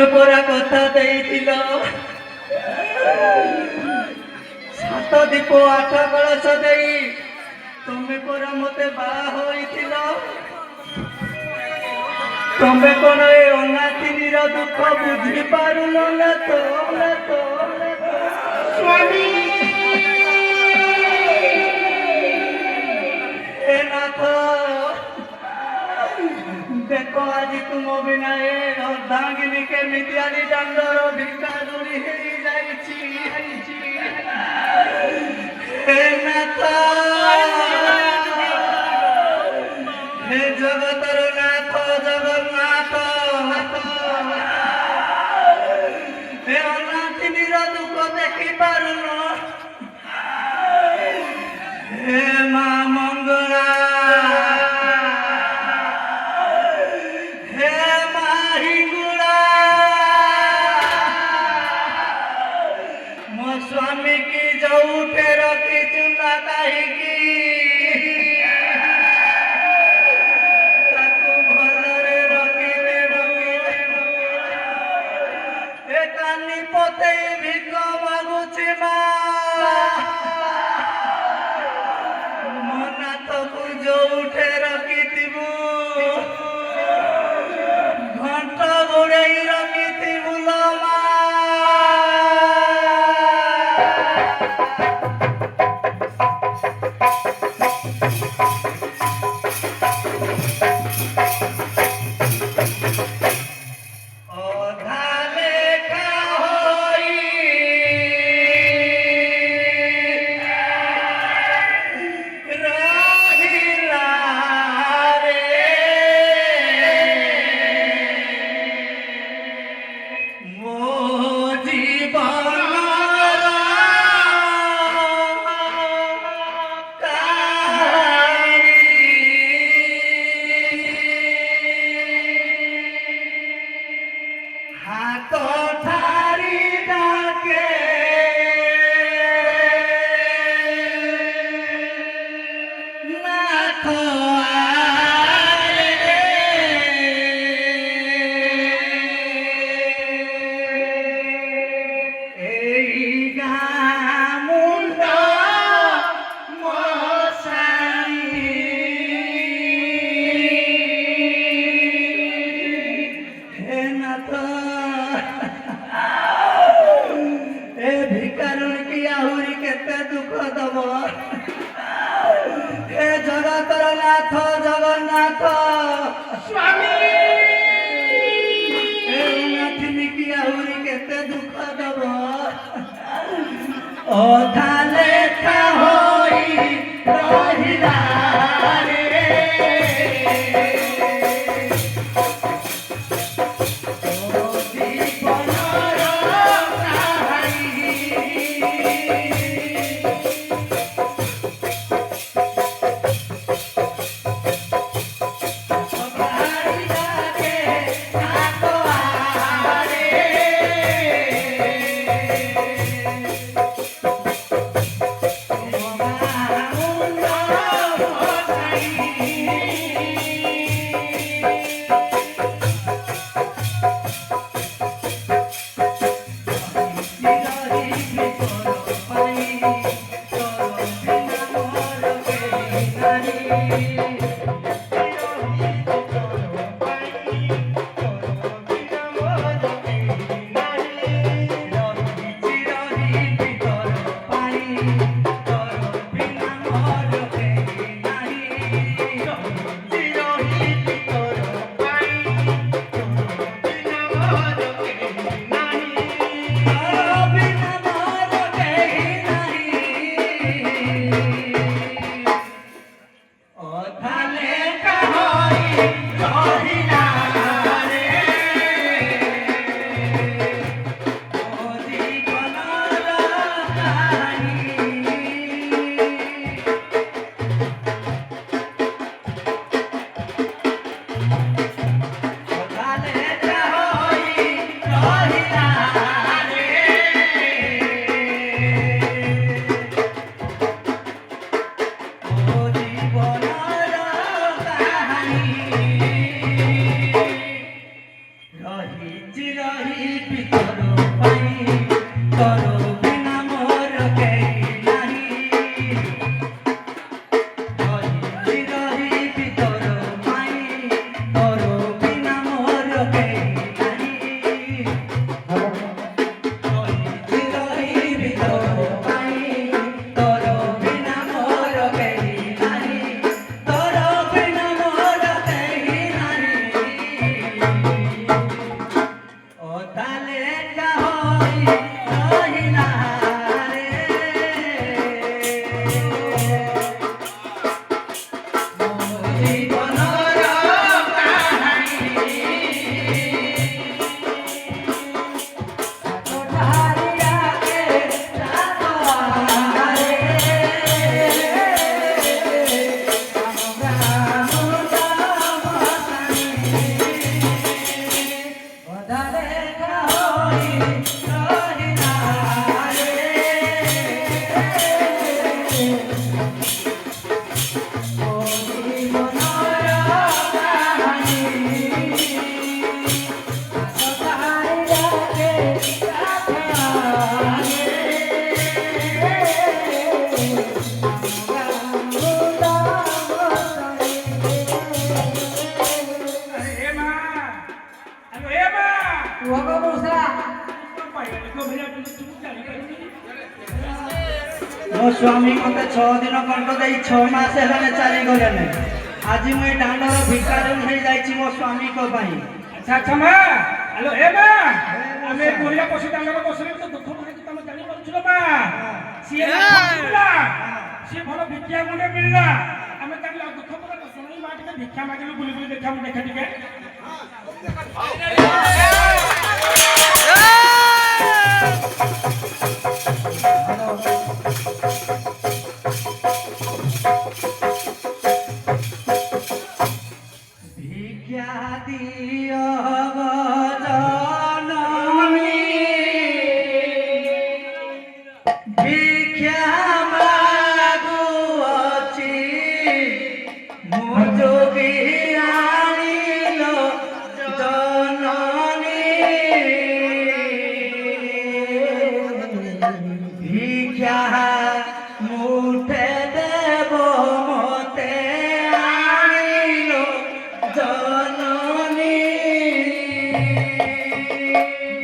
তুমি পরা কথা ଦେଇଥିଲ সাত দীপ আଠ কଳସ ଦେଇ তুমি পরা মতে বাହା ହୋଇଥିଲ। তুমি কোন এই অনাথিনীর দুঃখ বুঝি পারুন না তো স্বামী এ নাথ দেখো আজি তুম বিনা এ অর্ধাঙ্গিনী কেମିତି ଆଜି ଦାଣ୍ଡର ଭିକାରୁଣୀ ହେଇଯାଇଛି। ହେ ନାଥ ହେ ଜଗତର ନାଥ ଜଗନ୍ନାଥ ହେ ଅନାଥିନୀର ଦୁଃଖ ଦେଖି ପାରୁନ। ହେ ମା ମଙ୍ଗଳା ହେ ମା ହିଙ୍ଗୁଳା ମୋ ସ୍ୱାମୀ କି ଯୋଉଠେ ରଖିଛୁ ନା କାହିଁକି ତାକୁ ଭଲରେ ରଖିବେ। ଏ କାନି ପତେଇ ଭିକ ମାଗୁଛି ମା ମୋ ନାଥକୁ ଯୋଉଠେ ରଖିଥିବୁ ଘଣ୍ଟ ଘୋଡ଼େଇ ରଖିଥିବୁ ଲୋ ମା। ଅଧା ଲେଖା ହୋଇ ରହିଲା ରେ ମୋ ଜୀବନର ହାତ ଠାରି ଡାକେ ନାଥ ଆରେ ଏଇ ଗାଁ ମୁଣ୍ଡ ମଶାଣି ହେ ନାଥ ଏ ଭିକାରୁଣୀ କି ଆହୁରି କେତେ ଦୁଃଖ ଦବ। ଏ ଜଗତର ନାଥ ଜଗନ୍ନାଥ স্বামী ଏ ଅନାଥିନୀ କି ଆହୁରି କେତେ ଦୁଃଖ ଦବ। ଅଧା ଲେଖା ହୋଇ ରହିଲା ରେ ମୋ ଜୀବନର କାହାଣୀ। ଅଧାରି ଡାକେ ନାଥ ଆରେ ମୋ ଗାଁ ମୁଣ୍ଡ ମଶାଣି। रही ମୋ ସ୍ୱାମୀ ମତେ 6 ଦିନ କଣ୍ଟ ଦେଇ 6 ମାସ ହେଲାଣି ଚାଲିଗଲେଣି। ଆଜି ମୁଁ ଏ ଦାଣ୍ଡର ଭିକାରୀ ହେଇଯାଇଛି ମୋ ସ୍ୱାମୀଙ୍କ ପାଇଁ। ଆଚ୍ଛା ଆଚ୍ଛା ମା ଆଲୋ ଏ ମା ଆମେ ଗରିଆ ପଶୁ ଦାଣ୍ଡରେ ବସିଲେ ତ ଦୁଃଖ ମାନେ ତମେ ଜାଣିପାରୁଛ ମା ସିଏ ସିଏ ଭଲ ଭିକ୍ଷା ଖଣ୍ଡେ ମିଳିଲା ଆମେ ଜାଣିଲା ଦୁଃଖ ପରେ ଶୁଣି ମା ଟିକେ ଭିକ୍ଷା ମାଗିଲୁ ବୁଲି ବୁଲି ଦେଖିବା ମୁଁ ଦେଖେ ଟିକେ ভিক্ষা দিও জননী ভিক্ষা মাগুଅଛି ମୁଁ ଯୋଗୀ ଆଣିଲ ଜନনী ভিক্ষা মুঠে দেব মতে আনিল জননী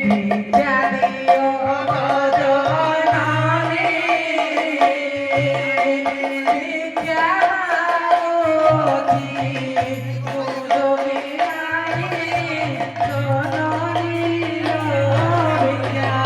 ভিক্ষা দিও জননী ভিক্ষা মাগছি ମୁଁ ଯୋଗী ଆଣି ଜନনী ଭିକ୍ଷା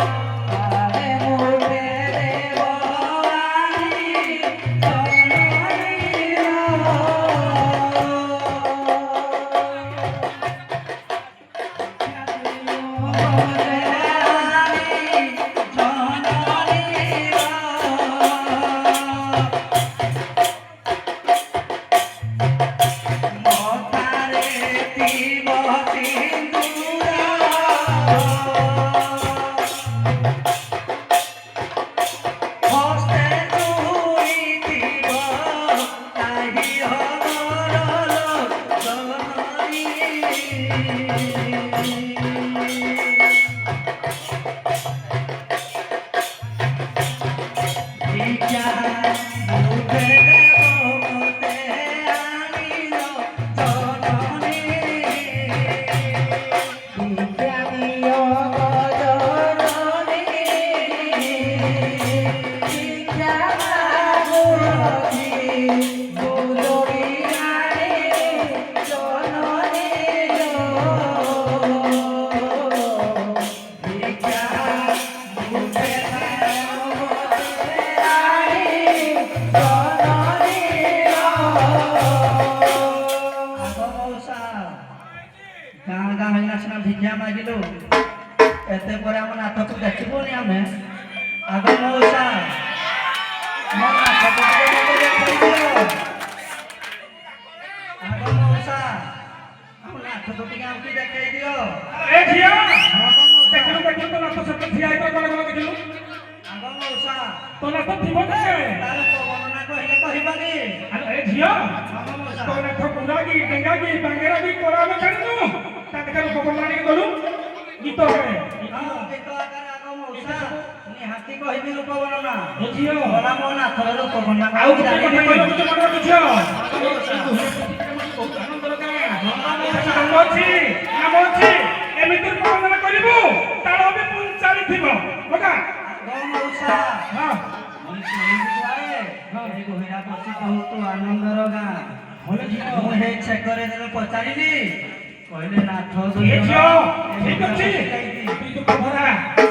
ভিক্ষা মাগিলু এতে পরে আমার নাটক দেখবনি আমি আগে মৌসা ମୋ ନାଟକ ଟିକେ ଦେଖେଇ ଦିଅ ଆଗ ମଉସା ଆମ ନାଟକ ଟିକେ ଆମକୁ ଦେଖେଇ ଦିଅ ଏ ଝିଅ ଦେଖିଲୁ ଦେଖିଲୁ ତ ନାଟ ସତ ଠିଆ ହେଇକି କଣ କଣ ଦେଖିଲୁ ଆଗ ମଉସା ତ ନାଟ ଥିବ ଯେ ତାର ବର୍ଣ୍ଣନା କହିଲେ କହିବାନି ଆରେ ଏ ଝିଅ ଆଗ ମଉସା ତ ନାଟ କୁଣ୍ଡା କି ଡେଙ୍ଗା କି ବାଙ୍ଗେରା କି କୋରା ଆମେ ଜାଣିନୁ ତା ଦେଖା ଲୋକ ବର୍ଣ୍ଣନା ଟିକେ କଲୁ ଗୀତ ରେ ଗୀତ ଆକାରେ ଆଗ ମଉସା ନିହାତି କହିବି ରୂପ ବର୍ଣ୍ଣନା ଏ ଝିଅ ଗଲା ମୋ ନାଥର ରୂପ ବର୍ଣ୍ଣନା ଆଉ ଗୋଟେ କଥା କହିଲ କିଛି ମନେ ରଖ ଝିଅ ନାମ ଅଛି ଏମିତି ବର୍ଣ୍ଣନା କରିବୁ ତାଳ ବି ପୁଣି ଚାଲିଥିବ ବକା ମଉସା ହଁ এই গহিরা পছি বহুত আনন্দর গাঁ ମୁଁ ହେଇ ଛେକରେ ଯେବେ ପଚାରିଲି କହିଲେ ନାଥ ଏ ଝିଅ ଠିକ ଅଛି ତୁଇ ତ ଖବରା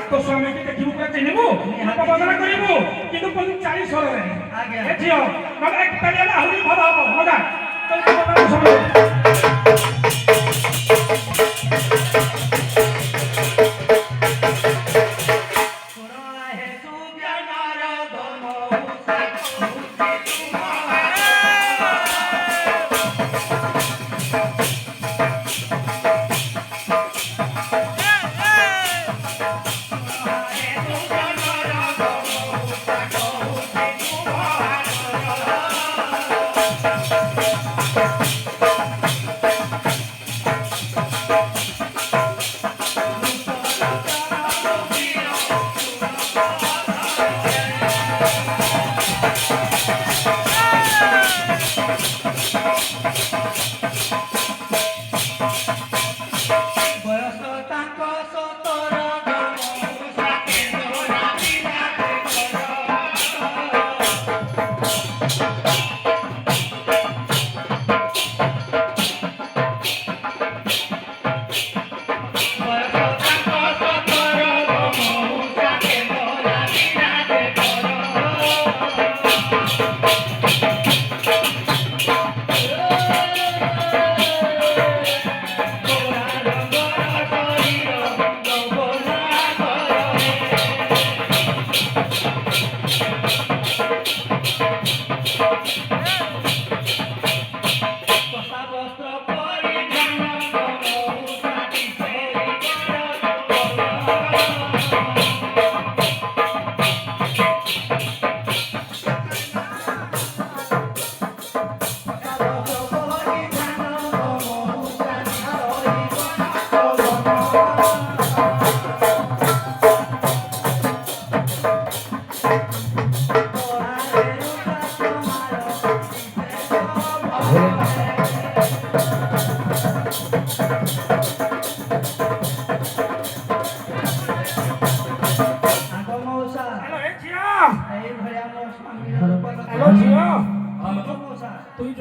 ତୋ ସ୍ୱାମୀକି ଦେଖିବୁ ପୁରା ଚିହ୍ନିବୁ ବର୍ଣ୍ଣନା କରିବୁ କିନ୍ତୁ ପୁଣି 40 ସ୍ୱରରେ ଏ ଝିଅ ମାନେ ଏକ ତାଳିଆରେ ଆହୁରି ଭଲ ହବ ମଜା ତ ବର୍ଣ୍ଣନା ଶୁଣିବୁ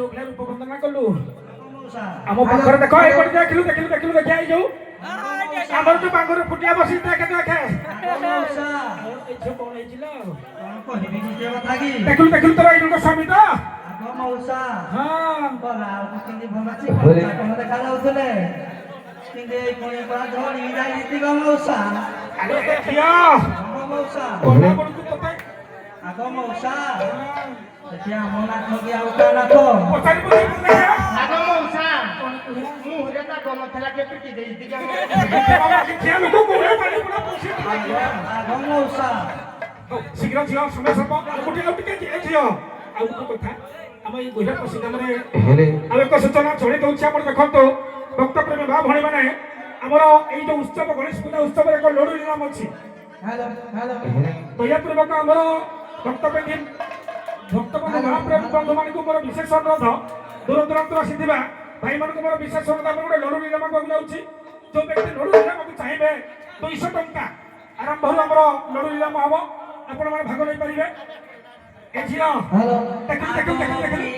ଯୋଉ ଭଳିଆ ରୂପ ବନ୍ଦନା କଲୁ ମଉସା ଆମ ପାଖରେ ଦେଖ ଏଇପଟେ ଦେଖିଲୁ ଦେଖି ଏଇ ଯୋଉ ଆମର ଯୋଉ ବାଙ୍ଗରେ ଫୁଟିଆ ବସି ଦେଖେ ମଉସା ଏଇ ଝିଅ କଣ ହେଇছিল କଣ କହିବି ନିଜ କଥା କି ଦେଖିଲୁ ତୋର ଏଇ ସ୍ୱାମୀ ତ ଆଗ ମଉସା ହଁ ଗଲା ଆଉ କେମିତି ଭଲ ଅଛି କଣ ଦେଖା ଯାଉଥିଲେ କିନ୍ତୁ ଏଇ ପୁଣି ପୁରା ଝଡି ଯାଇଛି ଗ ମଉସା ଆରେ ଏ ଝିଅ ଆଗ ମଉସା ଗଲା ବେଳକୁ ତତେ ଆଗ ମଉସା ସେଠି ଆମ ନାଥ କି ଆଉ କା ନାଥ ପଚାରି ଆଗ ମଉସା ମୁହଁରେ ତା ଗମ ଥିଲା କେ ପିଟି ଦେଇଛି ଝିଅ ଲୋକ କୋଉଠି ପାଣି ପୁରା ପଶି ଆଗ ମଉସା ଶୀଘ୍ର ଝିଅ ସମୟ ସର୍ବ ଆଉ ଟିକେ ଝିଅ ଆଉ ଗୋଟେ କଥା ଆମ ଏଇ ଗୁହ୍ୟ ପଶିଦାମରେ ଆଉ ଏକ ସୂଚନା ଜଣେଇ ଦଉଛି ଆପଣ ଦେଖନ୍ତୁ ଭକ୍ତ ପ୍ରେମୀ ଭାଇ ଭଉଣୀମାନେ ଆମର ଏଇ ଯୋଉ ଉତ୍ସବ ଗଣେଶ ପୂଜା ଉତ୍ସବରେ ଏକ ଲଡୁ ନିଲାମ ଅଛି ଦୟାପୂର୍ବକ ଆମର ଭକ୍ତପ୍ରେମୀ ମହାପ୍ରେମୀ ବନ୍ଧୁମାନଙ୍କୁ ମୋର ବିଶେଷ ଅନୁରୋଧ ଦୂର ଦୂରାନ୍ତରୁ ଆସିଥିବା ଭାଇମାନଙ୍କୁ ମୋର ବିଶେଷ ଅନୁରୋଧ ଆପଣ ଗୋଟେ ଲଡୁ ନିଲାମ କରିବାକୁ ଯାଉଛି ଯୋଉ ବ୍ୟକ୍ତି ଲଡୁ ନିଲାମକୁ ଚାହିଁବେ 200 ଟଙ୍କା ଆରମ୍ଭରୁ ଆମର ଲଡୁ ନିଲାମ ହବ ଆପଣମାନେ ଭାଗ ନେଇପାରିବେ ଏ ଝିଅ ଦେଖୁ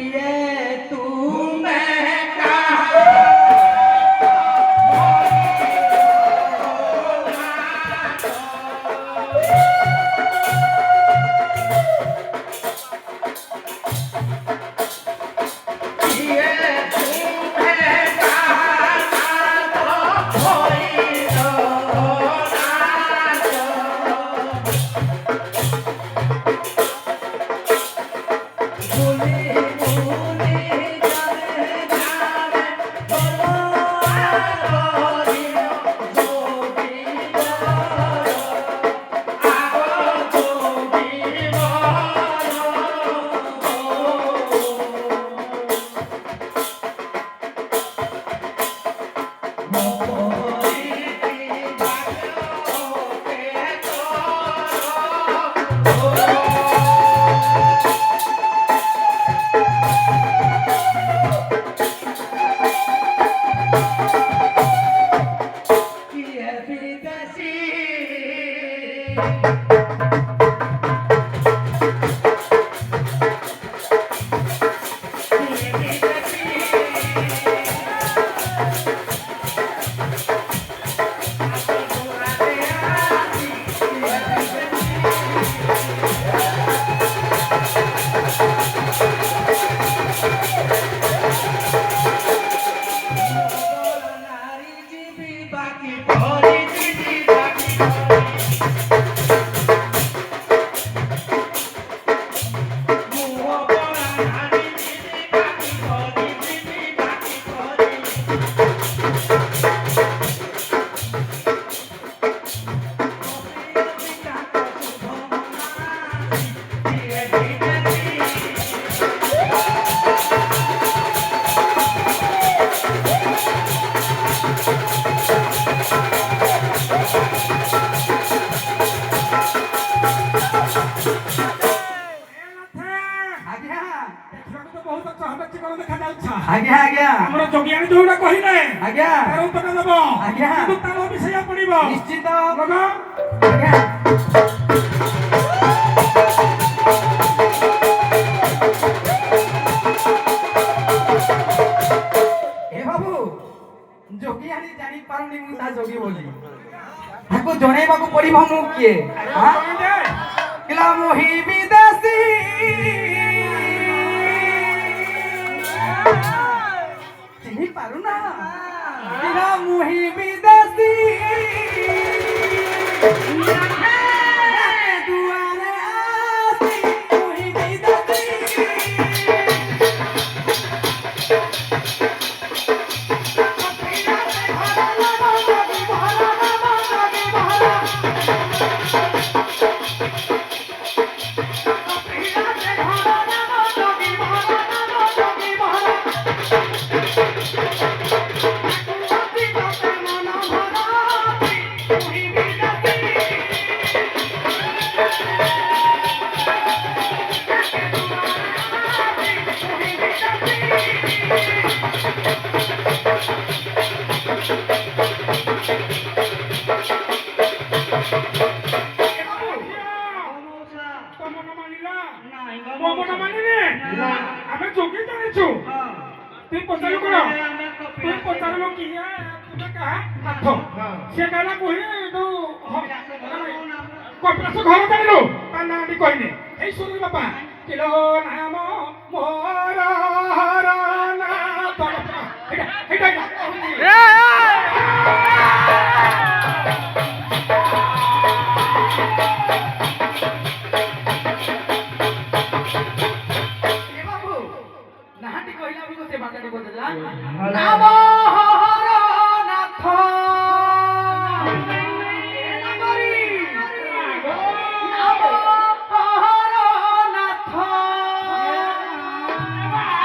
ଆଜ୍ଞା ଆଜ୍ଞା ଆମର ଯୋଗିଆଣି ଯୋଉଟା କହିଲେ ଆଜ୍ଞା ତାର ଉତ୍ତର ଦେବ ଆଜ୍ଞା କିନ୍ତୁ ତାର ବିଷୟ ପଡିବ ନିଶ୍ଚିତ ଲଗ ଆଜ୍ଞା ଏ ବାବୁ ଯୋଗିଆଣି ଜାଣି ପାରୁନି ମୁଁ ତା ଯୋଗୀ ବୋଲି ତାକୁ ଜଣେଇବାକୁ ପଡିବ ମୁଁ କିଏ କିଲା ମୋହି ବିଦେଶୀ ଚିହ୍ନି ପାରୁନା କିଲା ମୋହି ବିଦେଶୀ ଦୁଆରେ ଆସି ମୋହି ବିଦେଶୀ ଆମେ ଯୋଗୀ ଜାଣିଛୁ তুই পচারু কোন তুই পচারু কি তুই কাহা আঠ সে গালা কহি তো কপিলাস ঘর জানিলু তা না দি কইনি এই শুনি বাপা কিলো নাম মোর না এটা এ বাবু নাহাটি কইলা বি গোতে বাজারে বলতে যা নাম হরনাথ এ নগরী নাম হরনাথ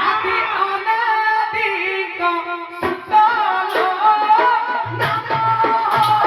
আদি অনাদি সুতল নাম হরনাথ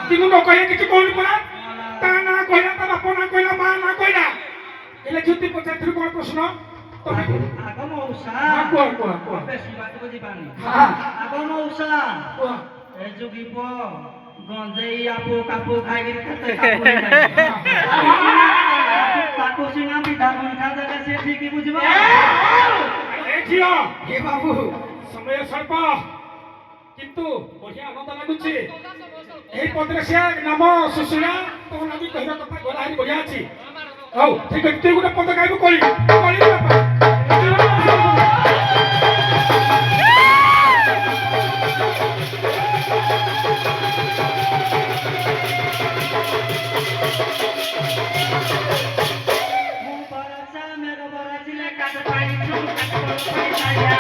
কিন্তু নকয়ে কিছু কইনি পড়া তা না কইলা তা বাপ না কইলা মা না কইলা এলে যদি পচারু কোন প্রশ্ন তুমি আগম উষা কোয়া বেশি বাত বুঝি পানি হ্যাঁ আগম উষা কোয়া এ যুগিব গঞ্জেই আপু কাপু খাইগির খাতে কাপু সিংহা পিঠা মন্ঠা দেলে সে ঠিকই বুঝিব এ ঝিও হে বাবু সময় স্বল্প কিন্তু বঢ়িয়া আনন্দ লাগুছে এই পদরে সে নাম সুশুরা তো নামি কহিবা কথা গলা হারি বঢ়িয়া আছে হଉ ঠিক আছে তুই গোটে পদ গাইবু কলি বাপা মু বরসা মেঘ বরসিলে কাট পাইছু কাট পাইয়া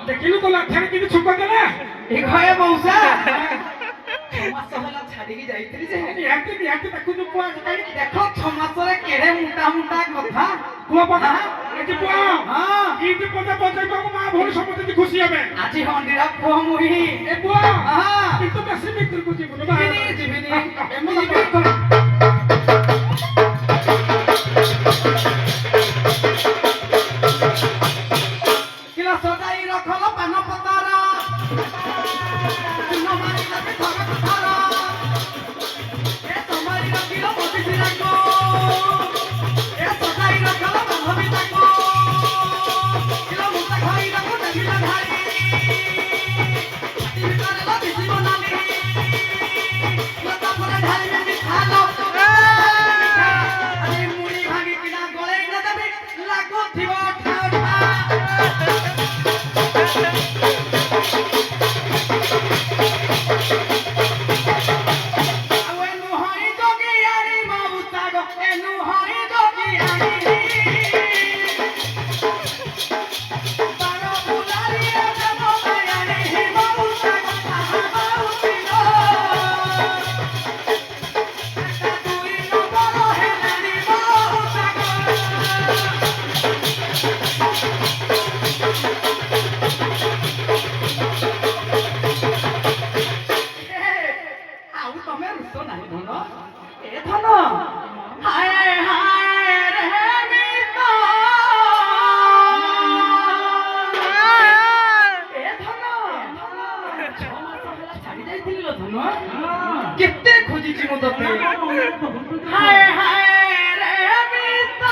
দেখিলু তো লাঠারে কিন্তু ছুপ দেলা এ ঘয়ে মৌসা ছমাস হলা ছাড়িকি যাইতিলি যে ইয়াকে তাকু তো পুয়া কাই দেখো ছমাসরে কেড়ে মোটা মোটা কথা পুয়া পড়া এটি পুয়া হ্যাঁ ইতি পদা পদাইবা মা ভোর সমতে খুশি হবে আজি হন্দিরা পুয়া মুহি এ পুয়া হ্যাঁ কিন্তু বেশি বিক্রি করতে বলো বা জিবিনি এমনি কিলা সদাই রখল পান পতারা চুন মারি লাগে ধর কথারা এ তোমারি রখিল মতি সিরাঙ্গো এ সদাই রখল বান্ধবী তাঙ্গো কিলা মুতা খাই রাখো দেখিলা ধারি ছাতি ভিতরে লাগি জীবনালি লতা পরে ঢালি মেনি খালো ତତେ ବହୁତ ହାୟ ହାୟ ରେ ମିତ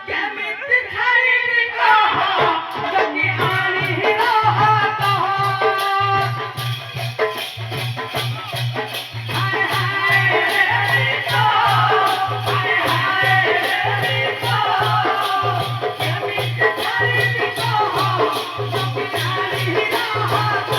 କେମିତି ଛାଡ଼ିବି କହ ଯଦି ଆଣି ରହତ ହାୟ ହାୟ ରେ ମିତ ହାୟ ହାୟ ରେ ମିତ କେମିତି ଛାଡ଼ିବି କହ ଯଦି ଆଣି ରହତ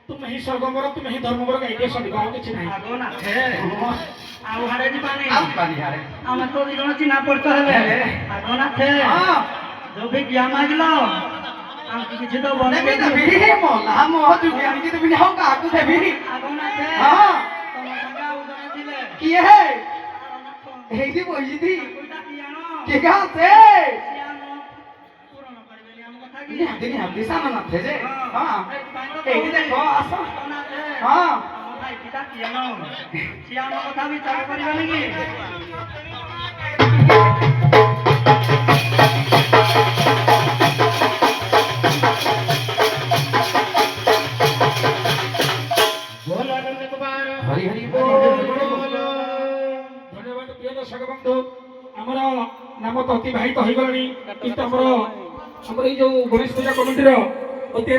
तुम ही स्वर्गमर तुम ही धर्ममर गाइडे सदिक और किछि नाही ଆଗ ନାଥେ ଆଉ ହାଡ଼େ ଯିବାନି ଆଉ ପାନି ହାରେ ଆମେ ତ ଦି ଜଣ ଚିହ୍ନା ପରିଚୟ ହେଲେ ଆଗ ନାଥେ ହଁ ଯୋଉ ବି ଜ୍ଞା ମାଗିଲ ଆମକୁ କିଛି ତ ଦେବି ବନେଇ ଦେବି ମଲା ମୋ ଯୁଗି ଆଣିକି ଦେବି ଆଉ କାହାକୁ ଦେବି ଆଗ ନାଥେ ହଁ ତମ ସାଙ୍ଗେ ଆଉ ଜଣେ ଥିଲେ କିଏ ହେ ନାଥ ହେଇଟି ବଇଚିତି କୋଇଟା କିଆଣ କିଏ ଗାଁছে ସିଆନ ପୂରଣ କରିବେନି ଆମ କଥା କି ନିହାତି ସାନ ନଥେ ଯେ ହଁ ସେଇଥିପାଇଁ ତ ଏଇଠି ଦେଖ ଆସ ଆଗ ନାଥେ ହଁ ଆମ ଭାଇ ପିତା କିଆଣ ସିଏ ଆମ କଥା ବିଚାର କରିବେନି କି बोल आनंद कुमार हरि हरि बोल धन्यवाद प्रिय दर्शक बंधु आमर नाम तो अतिबाहित हो गलानी किंतु आमर एई जो गणेश पूजा कमिटीर अति